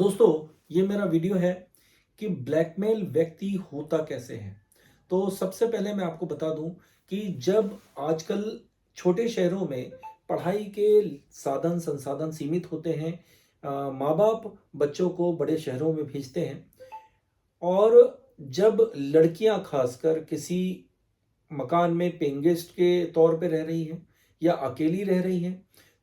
दोस्तों, ये मेरा वीडियो है कि ब्लैकमेल व्यक्ति होता कैसे है। तो सबसे पहले मैं आपको बता दूं कि जब आजकल छोटे शहरों में पढ़ाई के साधन संसाधन सीमित होते हैं, माँ बाप बच्चों को बड़े शहरों में भेजते हैं। और जब लड़कियां खासकर किसी मकान में पेइंग गेस्ट के तौर पे रह रही हैं या अकेली रह रही हैं,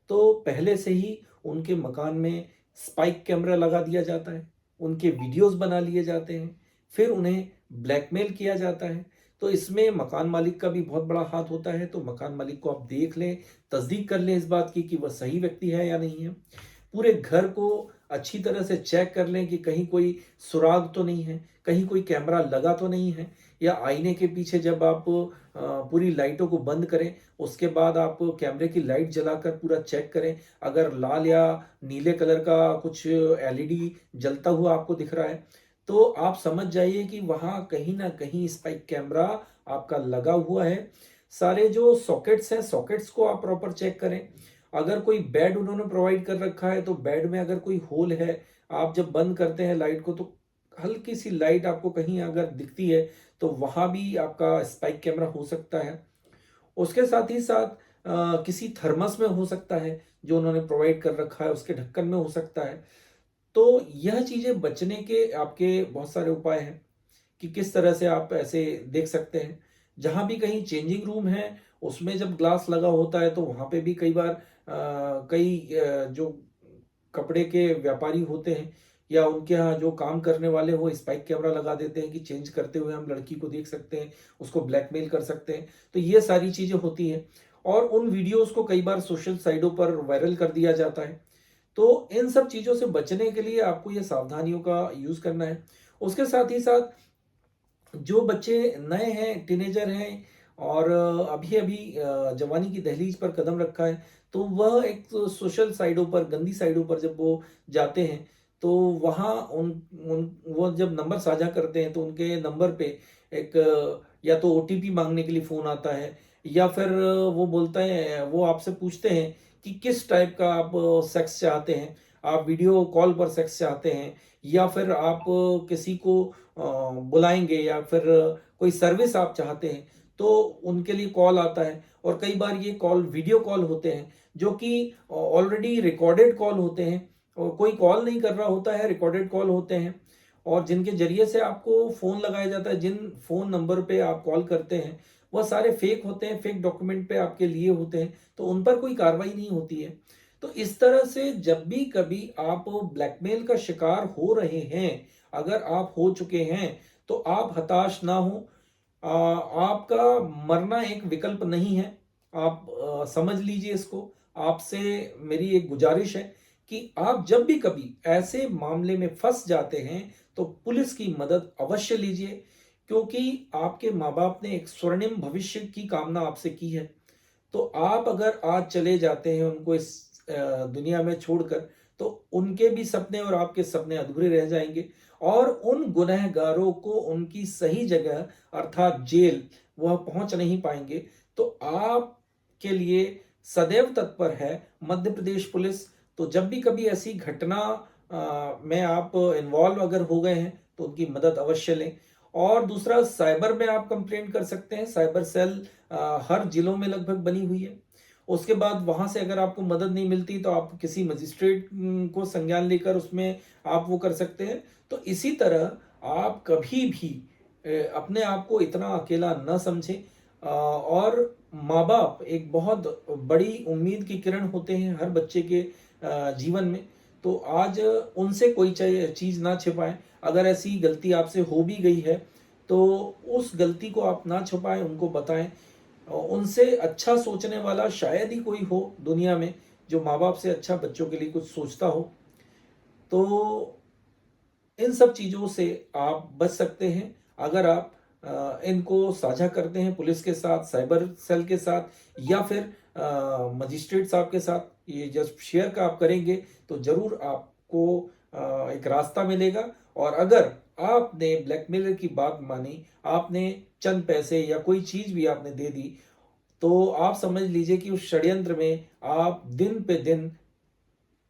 तो पहले से ही उनके मकान में स्पाइक कैमरा लगा दिया जाता है, उनके वीडियोस बना लिए जाते हैं, फिर उन्हें ब्लैकमेल किया जाता है। तो इसमें मकान मालिक का भी बहुत बड़ा हाथ होता है, तो मकान मालिक को आप देख लें, तस्दीक कर लें इस बात की कि वह सही व्यक्ति है या नहीं है। पूरे घर को अच्छी तरह से चेक कर लें कि कहीं कोई सुराग तो नहीं है, कहीं कोई कैमरा लगा तो नहीं है, या आईने के पीछे जब आप पूरी लाइटों को बंद करें, उसके बाद आप कैमरे की लाइट जलाकर पूरा चेक करें। अगर लाल या नीले कलर का कुछ एलईडी जलता हुआ आपको दिख रहा है, तो आप समझ जाइए कि वहां कहीं ना कहीं स्पाइक कैमरा आपका लगा हुआ है। सारे जो सॉकेट्स हैं, सॉकेट्स को आप प्रॉपर चेक करें। अगर कोई बेड उन्होंने प्रोवाइड कर रखा है, तो बेड में अगर कोई होल है, आप जब बंद करते हैं लाइट को, तो हल्की सी लाइट आपको कहीं अगर दिखती है, तो वहां भी आपका स्पाइक कैमरा हो सकता है। उसके साथ ही साथ किसी थर्मस में हो सकता है, जो उन्होंने प्रोवाइड कर रखा है उसके ढक्कन में हो सकता है। तो यह चीजें बचने के आपके बहुत सारे उपाय हैं कि किस तरह से आप ऐसे देख सकते हैं। जहां भी कहीं चेंजिंग रूम है, उसमें जब ग्लास लगा होता है, तो वहां पे भी कई बार जो कपड़े के व्यापारी होते हैं या उनके यहाँ जो काम करने वाले वो स्पाइक कैमरा लगा देते हैं कि चेंज करते हुए हम लड़की को देख सकते हैं, उसको ब्लैकमेल कर सकते हैं। तो ये सारी चीजें होती हैं, और उन वीडियोस को कई बार सोशल साइटों पर वायरल कर दिया जाता है। तो इन सब चीजों से बचने के लिए आपको ये सावधानियों का यूज करना है। उसके साथ ही साथ जो बच्चे नए हैं, टीनेजर हैं, और अभी अभी जवानी की दहलीज पर कदम रखा है, तो वह एक तो सोशल साइडों पर, गंदी साइडों पर जब वो जाते हैं, तो वहाँ उन उन वो जब नंबर साझा करते हैं, तो उनके नंबर पे एक या तो ओटीपी मांगने के लिए फोन आता है, या फिर वो बोलते हैं, वो आपसे पूछते हैं कि किस टाइप का आप सेक्स चाहते हैं। आप वीडियो कॉल पर सेक्स चाहते हैं, या फिर आप किसी को बुलाएंगे, या फिर कोई सर्विस आप चाहते हैं, तो उनके लिए कॉल आता है। और कई बार ये कॉल वीडियो कॉल होते हैं, जो कि ऑलरेडी रिकॉर्डेड कॉल होते हैं, और कोई कॉल नहीं कर रहा होता है, रिकॉर्डेड कॉल होते हैं। और जिनके जरिए से आपको फोन लगाया जाता है, जिन फोन नंबर पे आप कॉल करते हैं, वह सारे फेक होते हैं, फेक डॉक्यूमेंट पे आपके लिए होते हैं, तो उन पर कोई कार्रवाई नहीं होती है। तो इस तरह से जब भी कभी आप ब्लैकमेल का शिकार हो रहे हैं, अगर आप हो चुके हैं, तो आप हताश ना हो। आपका मरना एक विकल्प नहीं है। आप समझ लीजिए इसको। आपसे मेरी एक गुजारिश है कि आप जब भी कभी ऐसे मामले में फंस जाते हैं, तो पुलिस की मदद अवश्य लीजिए, क्योंकि आपके माँ बाप ने एक स्वर्णिम भविष्य की कामना आपसे की है। तो आप अगर आज चले जाते हैं उनको इस दुनिया में छोड़कर, तो उनके भी सपने और आपके सपने अधूरे रह जाएंगे, और उन गुनहगारों को उनकी सही जगह अर्थात जेल वह पहुंच नहीं पाएंगे। तो आपके लिए सदैव तत्पर है मध्य प्रदेश पुलिस। तो जब भी कभी ऐसी घटना में आप इन्वॉल्व अगर हो गए हैं, तो उनकी मदद अवश्य लें। और दूसरा, साइबर में आप कंप्लेंट कर सकते हैं। साइबर सेल हर जिलों में लगभग बनी हुई है। उसके बाद वहां से अगर आपको मदद नहीं मिलती, तो आप किसी मजिस्ट्रेट को संज्ञान लेकर उसमें आप वो कर सकते हैं। तो इसी तरह आप कभी भी अपने आप को इतना अकेला न समझें। और माँ बाप एक बहुत बड़ी उम्मीद की किरण होते हैं हर बच्चे के जीवन में। तो आज उनसे कोई चीज ना छिपाएं। अगर ऐसी गलती आपसे हो भी गई है, तो उस गलती को आप ना छुपाएं, उनको बताएं। उनसे अच्छा सोचने वाला शायद ही कोई हो दुनिया में, जो माँ बाप से अच्छा बच्चों के लिए कुछ सोचता हो। तो इन सब चीज़ों से आप बच सकते हैं अगर आप इनको साझा करते हैं पुलिस के साथ, साइबर सेल के साथ, या फिर मजिस्ट्रेट साहब के साथ। ये जब शेयर का आप करेंगे, तो जरूर आपको एक रास्ता मिलेगा। और अगर आपने ब्लैकमेलर की बात मानी, आपने चंद पैसे या कोई चीज भी आपने दे दी, तो आप समझ लीजिए कि उस षड्यंत्र में आप दिन पे दिन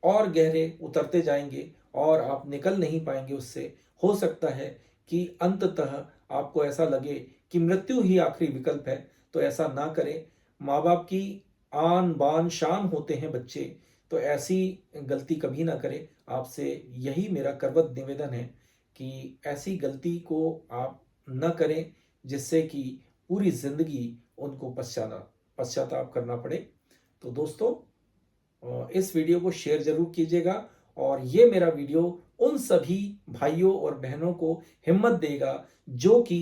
और गहरे उतरते जाएंगे, और आप निकल नहीं पाएंगे उससे। हो सकता है कि अंततः आपको ऐसा लगे कि मृत्यु ही आखिरी विकल्प है। तो ऐसा ना करें। माँ बाप की आन बान शान होते हैं बच्चे, तो ऐसी गलती कभी ना करें। आपसे यही मेरा करवत निवेदन है कि ऐसी गलती को आप न करें जिससे कि पूरी जिंदगी उनको पश्चाताप करना पड़े। तो दोस्तों, इस वीडियो को शेयर जरूर कीजिएगा, और ये मेरा वीडियो उन सभी भाइयों और बहनों को हिम्मत देगा जो कि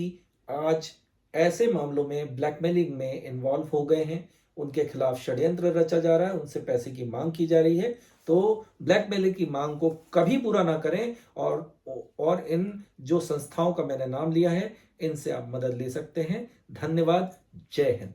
आज ऐसे मामलों में ब्लैकमेलिंग में इन्वॉल्व हो गए हैं। उनके खिलाफ षड्यंत्र रचा जा रहा है, उनसे पैसे की मांग की जा रही है। तो ब्लैकमेलिंग की मांग को कभी पूरा ना करें, और इन जो संस्थाओं का मैंने नाम लिया है, इनसे आप मदद ले सकते हैं। धन्यवाद। जय हिंद।